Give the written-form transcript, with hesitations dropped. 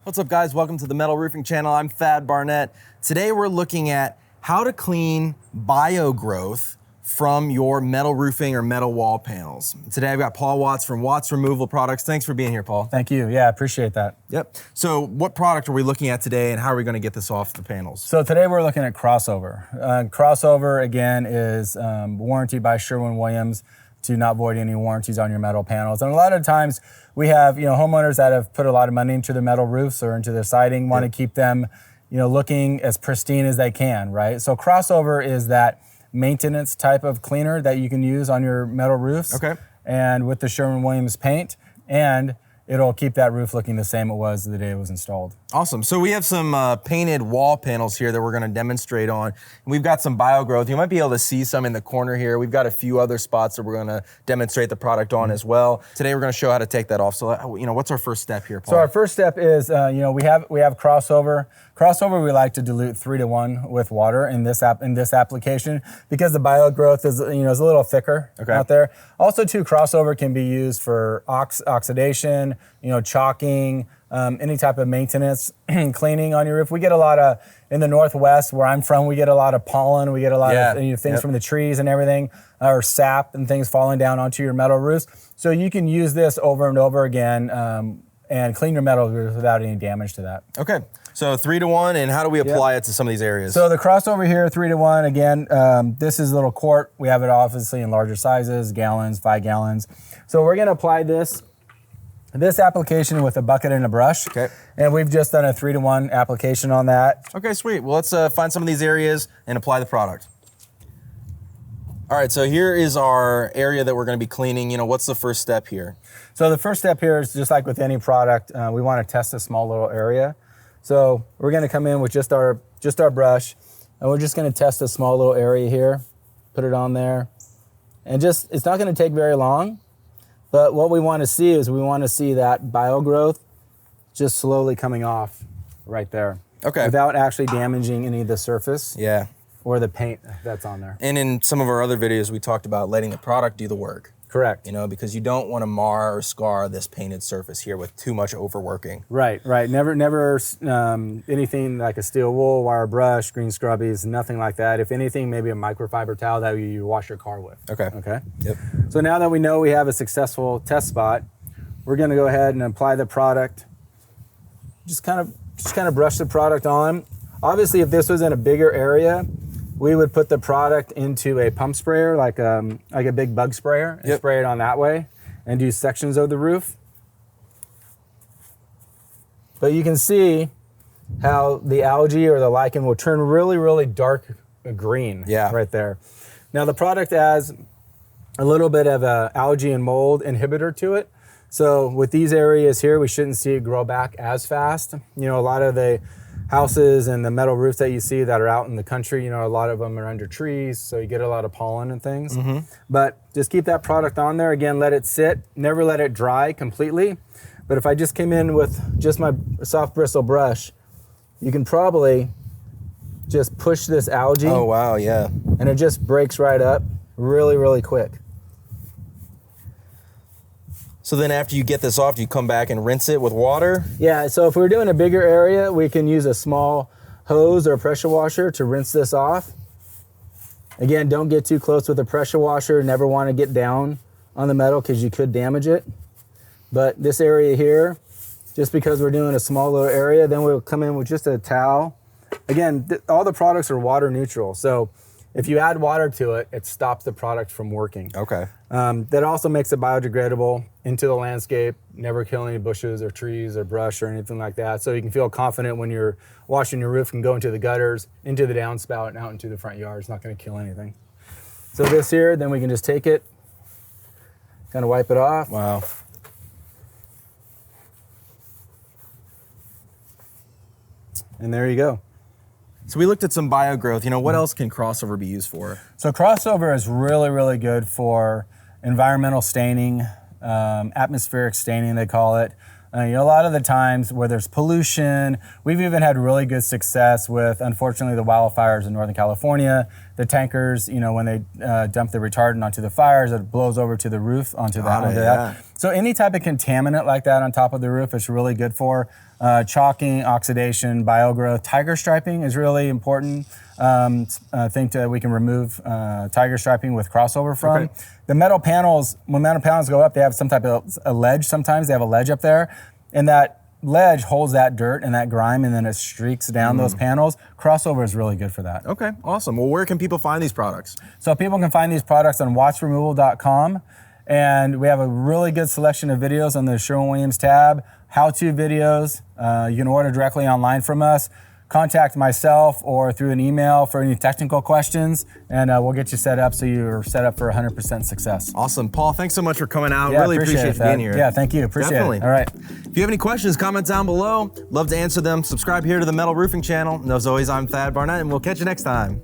What's up, guys? Welcome to the Metal Roofing channel. I'm Thad Barnette. Today we're looking at how to clean biogrowth from your metal roofing or metal wall panels. Today I've got Paul Watts from Watts Removal Products. Thanks for being here, Paul. Thank you. Yeah, I appreciate that. Yep. So what product are we looking at today and how are we going to get this off the panels? So today we're looking at Crossover. Crossover, again, is warranted by Sherwin-Williams to not void any warranties on your metal panels. And a lot of times we have homeowners that have put a lot of money into their metal roofs or into their siding, want to keep them looking as pristine as they can, right? So Crossover is that maintenance type of cleaner that you can use on your metal roofs. Okay. And with the Sherwin-Williams paint, and it'll keep that roof looking the same it was the day it was installed. Awesome. So we have some painted wall panels here that we're going to demonstrate on. We've got some biogrowth. You might be able to see some in the corner here. We've got a few other spots that we're going to demonstrate the product on as well. Today we're going to show how to take that off. So what's our first step here, Paul? So our first step is we have Crossover. Crossover we like to dilute 3-to-1 with water in this application because the biogrowth is is a little thicker out there. Also, too, Crossover can be used for oxidation, chalking, any type of maintenance, cleaning on your roof. We get a lot of, in the Northwest where I'm from, we get a lot of pollen, we get a lot of things from the trees and everything, or sap and things falling down onto your metal roofs. So you can use this over and over again and clean your metal roof without any damage to that. Okay, so 3-to-1, and how do we apply it to some of these areas? So the Crossover here, 3-to-1, again, this is a little quart. We have it obviously in larger sizes, gallons, 5 gallons. So we're gonna apply this application with a bucket and a brush. Okay. And we've just done a 3-to-1 application on that. Okay, sweet. Well, let's find some of these areas and apply the product. All right, so here is our area that we're gonna be cleaning. What's the first step here? So the first step here is just like with any product, we wanna test a small little area. So we're gonna come in with just our brush, and we're just gonna test a small little area here, put it on there. And it's not gonna take very long, but what we wanna see is we wanna see that biogrowth just slowly coming off right there. Okay. Without actually damaging any of the surface. Yeah. Or the paint that's on there. And in some of our other videos, we talked about letting the product do the work. Correct. Because you don't want to mar or scar this painted surface here with too much overworking. Right. Never anything like a steel wool, wire brush, green scrubbies, nothing like that. If anything, maybe a microfiber towel that you wash your car with. Okay. Okay. Yep. So now that we know we have a successful test spot, we're gonna go ahead and apply the product. Just kind of brush the product on. Obviously, if this was in a bigger area, we would put the product into a pump sprayer, like a big bug sprayer, and spray it on that way, and do sections of the roof. But you can see how the algae or the lichen will turn really, really dark green right there. Now the product adds a little bit of a algae and mold inhibitor to it. So with these areas here, we shouldn't see it grow back as fast. A lot of the houses and the metal roofs that you see that are out in the country, a lot of them are under trees, so you get a lot of pollen and things. But just keep that product on there. Again, let it sit, never let it dry completely. But if I just came in with just my soft bristle brush, you can probably just push this algae. Oh, wow, yeah. And it just breaks right up really, really quick. So then after you get this off, you come back and rinse it with water? Yeah, so if we're doing a bigger area, we can use a small hose or a pressure washer to rinse this off. Again, don't get too close with a pressure washer. Never want to get down on the metal because you could damage it. But this area here, just because we're doing a small little area, then we'll come in with just a towel. Again, all the products are water neutral. So if you add water to it, it stops the product from working. Okay. That also makes it biodegradable into the landscape, never kill any bushes or trees or brush or anything like that. So you can feel confident when you're washing your roof and go into the gutters, into the downspout, and out into the front yard. It's not gonna kill anything. So this here, then we can just take it, kind of wipe it off. Wow. And there you go. So we looked at some biogrowth. What else can Crossover be used for? So Crossover is really, really good for environmental staining, atmospheric staining, they call it. A lot of the times where there's pollution, we've even had really good success with, unfortunately, the wildfires in Northern California. The tankers, when they dump the retardant onto the fires, it blows over to the roof, onto that. So any type of contaminant like that on top of the roof is really good for. Chalking, oxidation, biogrowth. Tiger striping is really important. I think that we can remove tiger striping with crossover from. Okay. The metal panels, when metal panels go up, they have some type of a ledge sometimes. They have a ledge up there. And that ledge holds that dirt and that grime, and then it streaks down those panels. Crossover is really good for that. Okay, awesome. Well, where can people find these products? So people can find these products on watchremoval.com, and we have a really good selection of videos on the Sherwin-Williams tab, how-to videos. You can order directly online from us. Contact myself or through an email for any technical questions, and we'll get you set up so you're set up for 100% success. Awesome. Paul, thanks so much for coming out. Really appreciate you being here. Yeah, thank you. Appreciate it. All right. If you have any questions, comment down below. Love to answer them. Subscribe here to the Metal Roofing channel. And as always, I'm Thad Barnette, and we'll catch you next time.